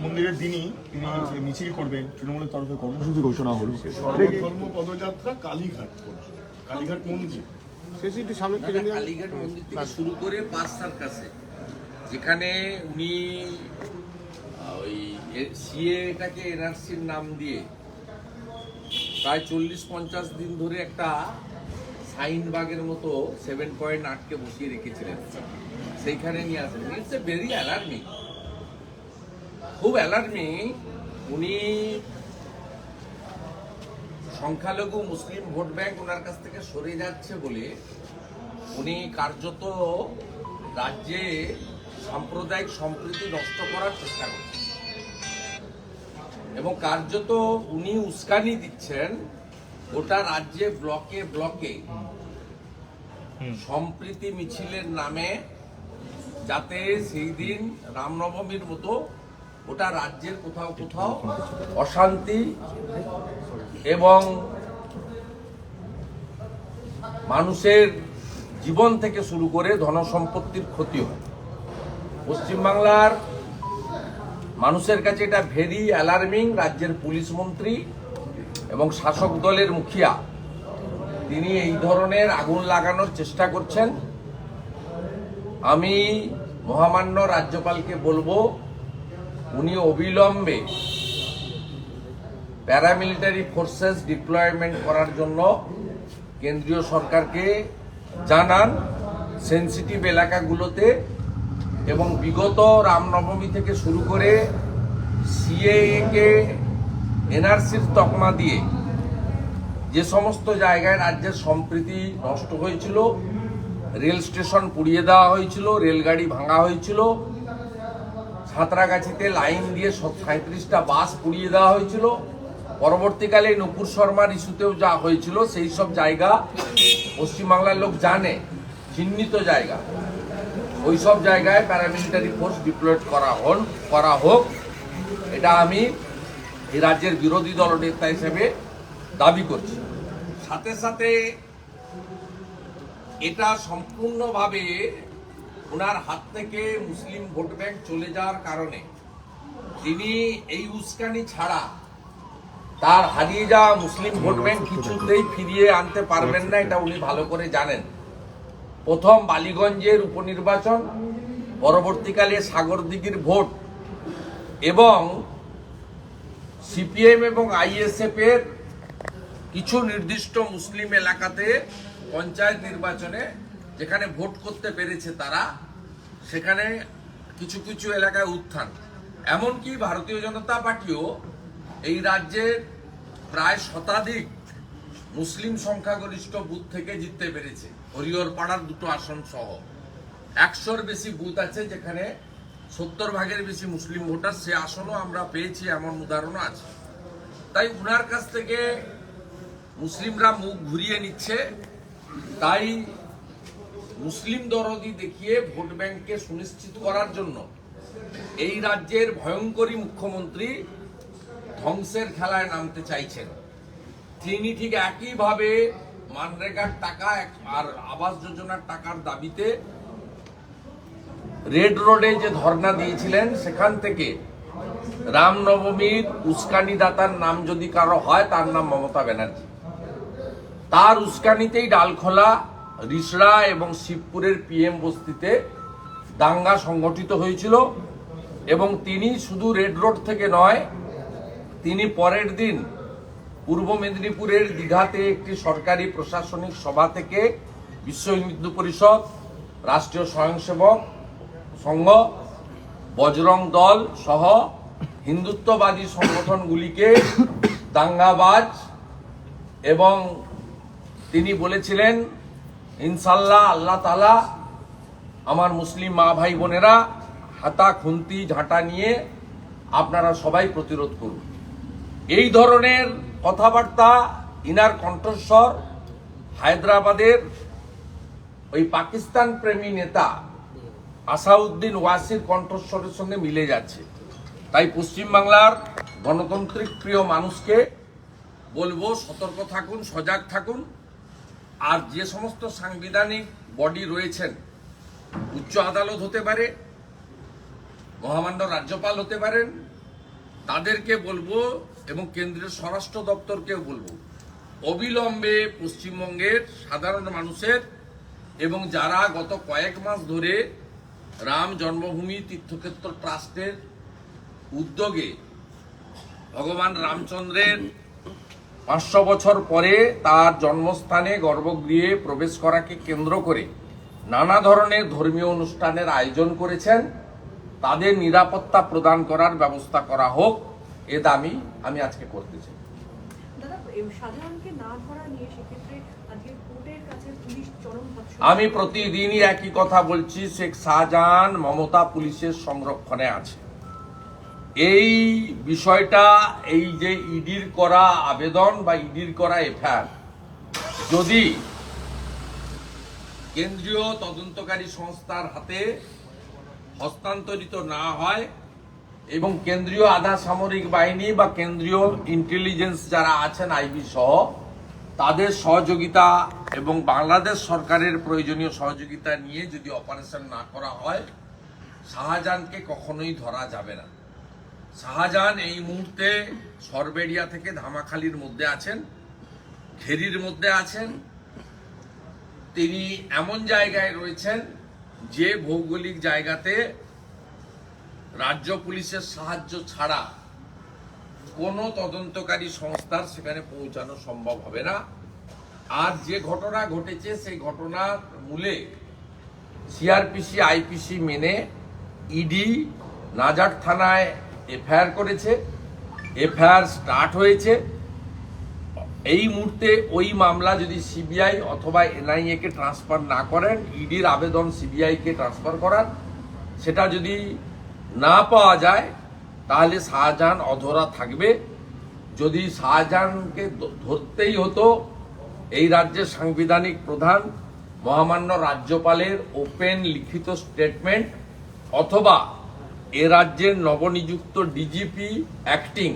মন্দিরের দিনই তিনি মিছিল করবেন, তৃণমূলের তরফে কর্মসূচি ঘোষণা হলো। ধর্ম পদযাত্রা কালীঘাট পর্যন্ত, কালীঘাট মন্দির কালীঘাট মন্দির থেকে শুরু করে 5 সার্কাসে, যেখানে উনি ওই সিএটাকে এনআরসির নাম দিয়ে প্রায় 40-50 দিন ধরে একটা সাইনবাগের মতো 7 পয়েন্ট আটকে বসিয়ে রেখেছিলেন, সেইখানে নিয়ে আসেন। ইটস এ ভেরি অ্যালার্মিং, খুব অ্যালার্মিং। উনি সংখ্যালঘু মুসলিম ভোট ব্যাংক ওনার কাছ থেকে সরে যাচ্ছে বলে উনি কার্যত রাজ্যে সাম্প্রদায়িক সম্প্রীতি নষ্ট করার চেষ্টা করছেন এবং কার্যত উনি উস্কানি দিচ্ছেন গোটা রাজ্যে ব্লকে ব্লকে সম্প্রীতি মিছিলের নামে, যাতে সেই দিন রামনবমীর মতো গোটা রাজ্যের কোথাও কোথাও অশান্তি এবং মানুষের জীবন থেকে শুরু করে ধনসম্পত্তির ক্ষতি হয়। পশ্চিমবাংলার মানুষের কাছে এটা ভেরি অ্যালার্মিং। রাজ্যের পুলিশ মন্ত্রী এবং শাসক দলের মুখিয়া তিনি এই ধরনের আগুন লাগানোর চেষ্টা করছেন। আমি মহামান্য রাজ্যপালকে বলবো উনি অবিলম্বে প্যারামিলিটারি ফোর্সেস ডিপ্লয়মেন্ট করার জন্য কেন্দ্রীয় সরকারকে জানান সেন্সিটিভ এলাকাগুলোতে, এবং বিগত রামনবমী থেকে শুরু করে সিএএ কে এনআরসির তকমা দিয়ে যে সমস্ত জায়গায় রাজ্যের সম্প্রীতি নষ্ট হয়েছিল, রেল স্টেশন পুড়িয়ে দেওয়া হয়েছিল, রেলগাড়ি ভাঙা হয়েছিল, সাঁতরাগাছিতে লাইন দিয়ে 37টা বাস পুড়িয়ে দেওয়া হয়েছিল, পরবর্তীকালে নূপুর শর্মার ইস্যুতেও যা হয়েছিল, সেই সব জায়গা পশ্চিমবাংলার লোক জানে, চিহ্নিত জায়গা। ওই সব জায়গায় প্যারামিলিটারি ফোর্স ডিপ্লয়েড করা হোক, এটা আমি এই রাজ্যের বিরোধী দল নেতা হিসেবে দাবি করছি। সাথে সাথে এটা সম্পূর্ণভাবে ওনার হাত থেকে মুসলিম ভোট ব্যাংক চলে যাওয়ার কারণে তিনি এই উস্কানি ছাড়া তার হারিয়ে যাওয়া মুসলিম ভোট ব্যাংক কিছুতেই ফিরিয়ে আনতে পারবেন না, এটা উনি ভালো করে জানেন। প্রথম বালিগঞ্জের উপনির্বাচন, পরবর্তীকালে সাগরদিঘির ভোট এবং সিপিএম এবং আইএসএফ এর কিছু নির্দিষ্ট মুসলিম এলাকাতে পঞ্চায়েত নির্বাচনে যেখানে ভোট করতে পেরেছে তারা, সেখানে কিছু কিছু এলাকায় উত্থান। এমনকি ভারতীয় জনতা পার্টিও এই রাজ্যের প্রায় শতাধিক মুসলিম সংখ্যাগরিষ্ঠ বুথ থেকে জিততে পেরেছে। হরিহরপাড়ার 2টো আসন সহ 100-র বেশি বুথ আছে যেখানে 70 ভাগের বেশি মুসলিম ভোটার, সে আসনও আমরা পেয়েছি, এমন উদাহরণও আছে। তাই উনার কাছ থেকে মুসলিমরা মুখ ঘুরিয়ে নিচ্ছে, তাই মুসলিম দরদি দেখিয়ে ভোট ব্যাংককে সুনিশ্চিত করার জন্য এই রাজ্যের ভয়ঙ্করী মুখ্যমন্ত্রী ধ্বংসের খেলায় নামতে চাইছেন। তিনি ঠিক একইভাবে মানরেগার টাকা আর আবাস যোজনার টাকার দাবিতে রেড রোডে যে ধর্ণা দিয়েছিলেন, সেখান থেকে রামনবমীর উস্কানিদাতার নাম যদি কারো হয়, তার নাম মমতা ব্যানার্জি। তার উস্কানিতেই ডালখোলা, রিসড়া এবং শিবপুরের পিএম বস্তিতে দাঙ্গা সংগঠিত হয়েছিল এবং তিনি শুধু রেড রোড থেকে নয়, তিনি পরের দিন পূর্ব মেদিনীপুরের দীঘাতে একটি সরকারি প্রশাসনিক সভা থেকে বিশ্ব হিন্দু পরিষদ, রাষ্ট্রীয় স্বয়ংসেবক সংঘ, বজরং দল সহ হিন্দুত্ববাদী সংগঠনগুলিকে দাঙ্গাবাজ, এবং তিনি বলেছিলেন ইনশাল্লাহ আল্লাহ তাআলা আমার মুসলিম মা ভাই বোনেরা হাতা খুন্তি ঝাঁটা নিয়ে আপনারা সবাই প্রতিরোধ করুন। এই ধরনের কথাবার্তা, ইনার কণ্ঠস্বর হায়দ্রাবাদের ওই পাকিস্তান প্রেমী নেতা আসাউদ্দিন ওয়াসির কণ্ঠস্বরের সঙ্গে মিলে যাচ্ছে। তাই পশ্চিমবাংলার গণতান্ত্রিক প্রিয় মানুষকে বলবো, সতর্ক থাকুন, সজাগ থাকুন। আর যে সমস্ত সাংবিধানিক বডি রয়েছেন, উচ্চ আদালত হতে পারে, মহামান্য রাজ্যপাল হতে পারেন, তাদেরকে বলবো এবং কেন্দ্রীয় স্বরাষ্ট্র দপ্তরকেও বলবো, অবিলম্বে পশ্চিমবঙ্গের সাধারণ মানুষের এবং যারা গত কয়েক মাস ধরে রাম জন্মভূমি তীর্থক্ষেত্র ট্রাস্টের উদ্যোগে ভগবান রামচন্দ্রের 500 বছর পরে তার জন্মস্থানে গর্ভগৃহে প্রবেশ করাকে কেন্দ্র করে নানা ধরনের ধর্মীয় অনুষ্ঠানের আয়োজন করেছেন, তাদের নিরাপত্তা প্রদান করার ব্যবস্থা করা হোক, এ দাবি আমি আজকে করতে চাই। দাদা, সাধারণকে না ধরা নিয়ে সেক্ষেত্রে আজকে কোর্টের কাছে পুলিশ চরম ভৎসনা। আমি প্রতিদিনই একই কথা বলছি, শেখ শাহজাহান মমতা পুলিশের সংরক্ষণে আছে। এই বিষয়টা, এই যে ইডির করা আবেদন বা ইডির করা এফআইআর যদি কেন্দ্রীয় তদন্তকারী সংস্থার হাতে হস্তান্তরিত না হয় এবং কেন্দ্রীয় আধা সামরিক বাহিনী বা কেন্দ্রীয় ইন্টেলিজেন্স যারা আছেন আইবি সহ তাদের সহযোগিতা এবং বাংলাদেশ সরকারের প্রয়োজনীয় সহযোগিতা নিয়ে যদি অপারেশন না করা হয়, শাহজাহানকে কখনোই ধরা যাবে না। শাহজাহান এই মুহূর্তে সরবেরিয়া থেকে ধামাখালির মধ্যে আছেন, ঘেরির মধ্যে আছেন। তিনি এমন জায়গায় রয়েছেন যে ভৌগোলিক জায়গাতে রাজ্য পুলিশের সাহায্য ছাড়া কোনো তদন্তকারী সংস্থার সেখানে পৌঁছানো সম্ভব হবে না। আর যে ঘটনা ঘটেছে সেই ঘটনার মূলে সিআরপিসি আইপিসি মেনে ইডি নাজার থানায় এফআইআর করেছে, এফআইআর স্টার্ট হয়েছে। এই মুহূর্তে ওই মামলা যদি সিবিআই অথবা এনআইএ কে ট্রান্সফার না করেন, ইডির আবেদন সিবিআই কে ট্রান্সফার করার, সেটা যদি না পাওয়া যায় তাহলে শাহজাহান অধরা থাকবে। যদি শাহজাহানকে ধরতেই হতো, এই রাজ্যের সাংবিধানিক প্রধান মহামান্য রাজ্যপালের ওপেন লিখিত স্টেটমেন্ট অথবা এ রাজ্যের নবনিযুক্ত ডিজিপি অ্যাক্টিং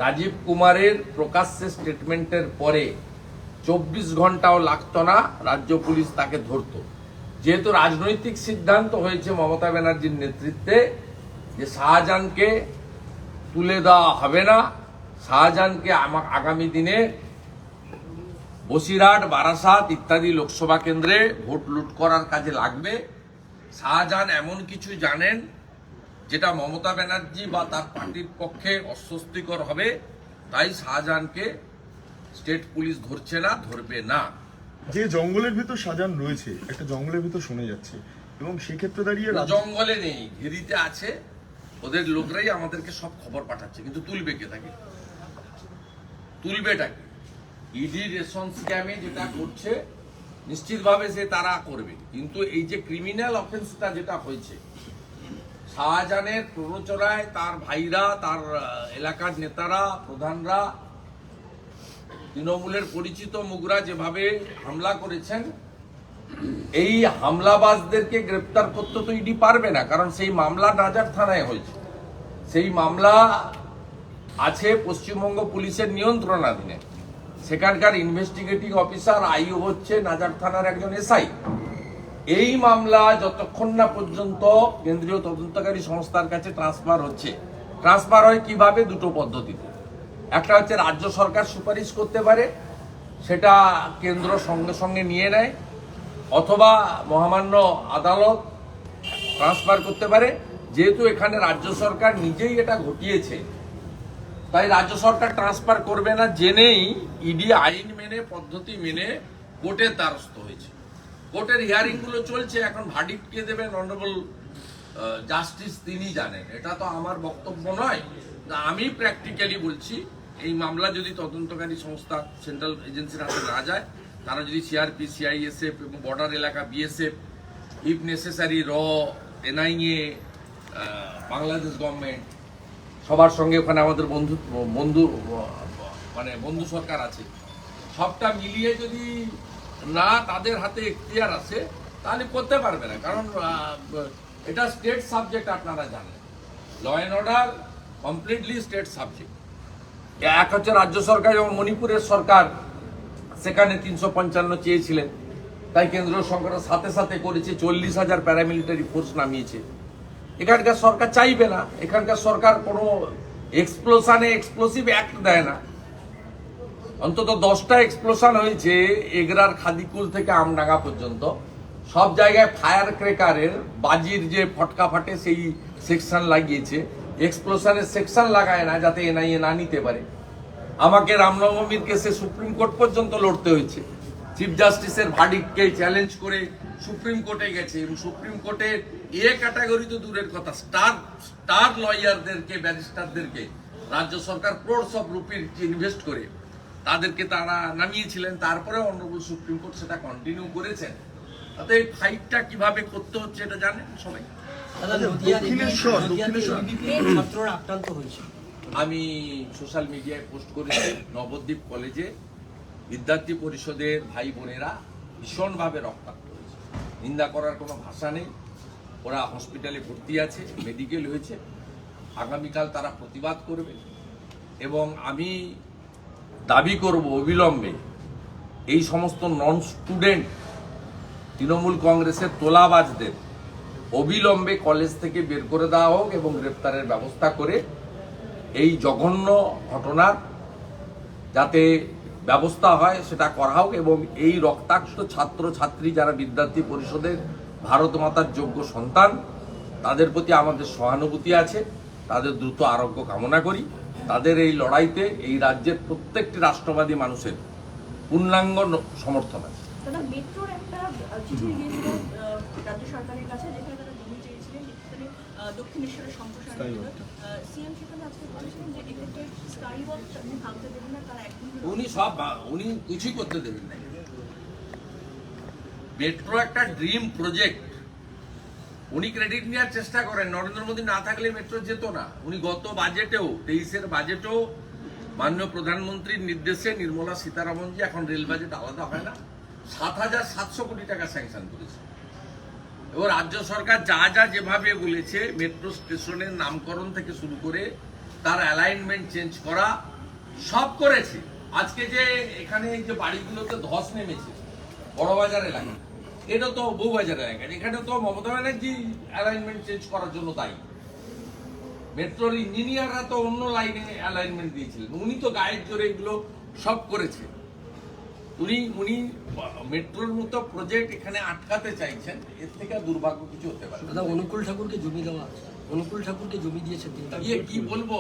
রাজীব কুমারের প্রকাশ্যে স্টেটমেন্টের পরে 24 ঘন্টাও লাগতো না রাজ্য পুলিশ তাকে ধরত। যেহেতু রাজনৈতিক সিদ্ধান্ত হয়েছে মমতা ব্যানার্জির নেতৃত্বে যে শাহজাহানকে তুলে দেওয়া হবে না, শাহজাহানকে আগামী দিনে বসিরহাট, বারাসাত ইত্যাদি লোকসভা কেন্দ্রে ভোট লুট করার কাজে লাগবে। শাহজাহান এমন কিছু জানেন যেটা মমতা ব্যানার্জি বা তার পার্টির পক্ষে অস্বস্তিকর হবে, তাই শাহজাহানকে স্টেট পুলিশ ধরছে না, ধরবে না। যে জঙ্গলের ভিতর শাহজাহান রয়েছে, একটা জঙ্গলের ভিতর শুনে যাচ্ছে, এবং সেক্ষেত্রে দাঁড়িয়ে জঙ্গলে নেই, ঘেরিতে আছে। ওদের লোকরাই আমাদেরকে সব খবর পাঠাচ্ছে, কিন্তু তুলবে কে তাকে? তুলবেটাকে ইডি রেশন স্ক্যামে যেটা করছে নিশ্চিতভাবে সে তারা করবে, কিন্তু এই যে ক্রিমিনাল অফেন্সটা যেটা হয়েছে শাহজাহানের প্ররোচনায় তার ভাইরা, তার এলাকার নেতারা, প্রধানরা, তৃণমূলের পরিচিত মুখরা যেভাবে হামলা করেছেন, এই হামলাবাজদেরকে গ্রেপ্তার করতে তো ইডি পারবে না, কারণ সেই মামলা নাজার থানায় হয়েছে। সেই মামলা আছে পশ্চিমবঙ্গ পুলিশের নিয়ন্ত্রণাধীনে। সেখানকার ইনভেস্টিগেটিং অফিসার আইও হচ্ছে নাজার থানার একজন এসআই। এই মামলা যতক্ষণ না পর্যন্ত কেন্দ্রীয় তদন্তকারী সংস্থার কাছে ট্রান্সফার হচ্ছে, ট্রান্সফার হয় কিভাবে? দুটো পদ্ধতিতে। একটা হচ্ছে রাজ্য সরকার সুপারিশ করতে পারে, সেটা কেন্দ্র সঙ্গে সঙ্গে নিয়ে নেয়, অথবা মহামান্য আদালত ট্রান্সফার করতে পারে। যেহেতু এখানে রাজ্য সরকার নিজেই এটা ঘটিয়েছে, তাই রাজ্য সরকার ট্রান্সফার করবে না জেনেই ইডি আইন মেনে, পদ্ধতি মেনে কোর্টের দ্বারস্থ হয়েছে। কোর্টের হিয়ারিং গুলো চলছে, এখন ভার্ডিক্ট কে দেবেন অনারেবল জাস্টিস তিনি জানেন, এটা তো আমার বক্তব্য নয়। আমি প্র্যাকটিক্যালি বলছি, এই মামলা যদি তদন্তকারী সংস্থা সেন্ট্রাল এজেন্সির হাতে না যায়, তারা যদি সিআরপি, সিআইএসএফ এবং বর্ডার এলাকা বিএসএফ, ইফ নেসেসারি র, এনআইএ, বাংলাদেশ গভর্নমেন্ট, সবার সঙ্গে ওখানে আমাদের বন্ধু সরকার আছে, সবটা মিলিয়ে যদি না তাদের হাতে এখতিয়ার আছে, তাহলে করতে পারবে না। কারণ এটা স্টেট সাবজেক্ট, আপনারা জানেন, law and order completely state subject. এক হচ্ছে রাজ্য সরকার এবং মণিপুরের সরকার সেখানে 355 চেয়েছিলেন, তাই কেন্দ্রীয় সরকারের সাথে সাথে করেছে, 40,000 প্যারামিলিটারি ফোর্স নামিয়েছে। এখানকার সরকার চাইবে না, এখানকার সরকার কোনো এক্সপ্লোশনে এক্সপ্লোসিভ অ্যাক্ট দেয় না। অন্তত 10টা এক্সপ্লোশন হয়েছে এগরার খাদিকুল থেকে আমডাঙ্গা পর্যন্ত। সব জায়গায় ফায়ার ক্রেকারের বাজির যে ফটকা ফাটে সেই সেকশন লাগিয়েছে, এক্সপ্লোশনের সেকশন লাগায় না যাতে এনআইএ না নিতে পারে। আমাকে রামনবমীর কেসে সুপ্রিম কোর্ট পর্যন্ত লড়তে হয়েছে। চিফ জাস্টিসের ভার্ডিক্টকে চ্যালেঞ্জ করে সুপ্রিম কোর্টে গেছে এবং সুপ্রিম কোর্টের ক্যাটাগরি তো দূরের কথা, স্টার লয়ারদেরকে, ব্যারিস্টারদেরকে রাজ্য সরকার ক্রোড়স অফ রুপির ইনভেস্ট করে তাদেরকে তারা নামিয়েছিলেন। তারপরে অনারেবল সুপ্রিম কোর্ট সেটা কন্টিনিউ করেছেন। তাতে এই ফাইটটা কিভাবে করতে হচ্ছে এটা জানেন সবাই। ছাত্ররা আক্রান্ত হয়েছে। আমি সোশ্যাল মিডিয়ায় পোস্ট করেছি, নবদ্বীপ কলেজে বিদ্যার্থী পরিষদের ভাই বোনেরা ভীষণভাবে রক্তাক্ত হয়েছে। নিন্দা করার কোনো ভাষা নেই। ওরা হসপিটালে ভর্তি আছে, মেডিকেল হয়েছে। আগামীকাল তারা প্রতিবাদ করবে এবং আমি দাবি করব অবিলম্বে এই সমস্ত নন স্টুডেন্ট তৃণমূল কংগ্রেসের তোলাবাজদের অবিলম্বে কলেজ থেকে বের করে দেওয়া হোক এবং গ্রেপ্তারের ব্যবস্থা করে এই জঘন্য ঘটনার যাতে ব্যবস্থা হয় সেটা করা হোক এবং এই রক্তাক্ত ছাত্র ছাত্রী যারা বিদ্যার্থী পরিষদের ভারত মাতার যোগ্য সন্তান, তাদের প্রতি আমাদের সহানুভূতি আছে। তাদের দ্রুত আরোগ্য কামনা করি। তাদের এই লড়াইতে এই রাজ্যের প্রত্যেকটি রাষ্ট্রবাদী মানুষের পূর্ণাঙ্গ সমর্থন আছে। দাদা, মেট্রোর একটা চিঠি গিয়েছিল রাজ্য সরকারের কাছে, যেখানে তারা জমি চেয়েছিলেন, যেখানে দক্ষিণেশ্বরের সম্প্রসারণ। সিএম সেখানে আজকে বলেছিলেন যে এক্ষেত্রে স্কাই ওয়াক ভাঙতে দেবেন না, তারা একদিন উনি কিছুই করতে দেবেন না। মেট্রো একটা ড্রিম প্রজেক্ট। উনি ক্রেডিট নেওয়ার চেষ্টা করেন, নরেন্দ্র মোদী না থাকলে মেট্রো যেত না। উনি গত বাজেটেও 23-এর বাজেটেও মাননীয় প্রধানমন্ত্রীর নির্দেশে নির্মলা সীতারামনজি, এখন রেল বাজেট আলাদা হয় না, 7,700 কোটি টাকা স্যাংশন করেছে। এবং রাজ্য সরকার যা যা যেভাবে বলেছে, মেট্রো স্টেশনের নামকরণ থেকে শুরু করে তার অ্যালাইনমেন্ট চেঞ্জ করা সব করেছে। আজকে যে এখানে এই যে বাড়িগুলোতে ধস নেমেছে বড়বাজার এলাকা, এটা তো বউবাজার এলাকা, এখানে তো মমতা ব্যানার্জি অ্যালাইনমেন্ট চেঞ্জ করার জন্য দায়ী। মেট্রোর ইঞ্জিনিয়াররা তো অন্য লাইনে অ্যালাইনমেন্ট দিয়েছিলেন, উনি তো গায়ের জোরে এগুলো সব করেছে। উনি মেট্রোর মতো প্রজেক্ট এখানে আটকাতে চাইছেন, এর থেকে দুর্ভাগ্য কিছু হতে পারে। দাদা, অনুকূল ঠাকুরকে জমি দেওয়া, অনুকূল ঠাকুরকে জমি দিয়েছে। কি বলবো,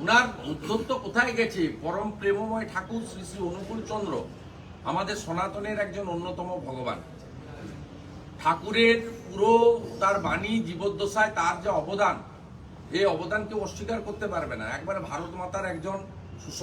উনার উদ্ধত্ত কোথায় গেছে? পরম প্রেমময় ঠাকুর শ্রী শ্রী অনুকূল চন্দ্র আমাদের সনাতনের একজন অন্যতম ভগবান। ঠাকুরের পুরো তার বাণী জীবদ্দশায় তার যে অবদান, এই অবদানকে অস্বীকার করতে পারবে না। একবারে ভারত মাতার একজন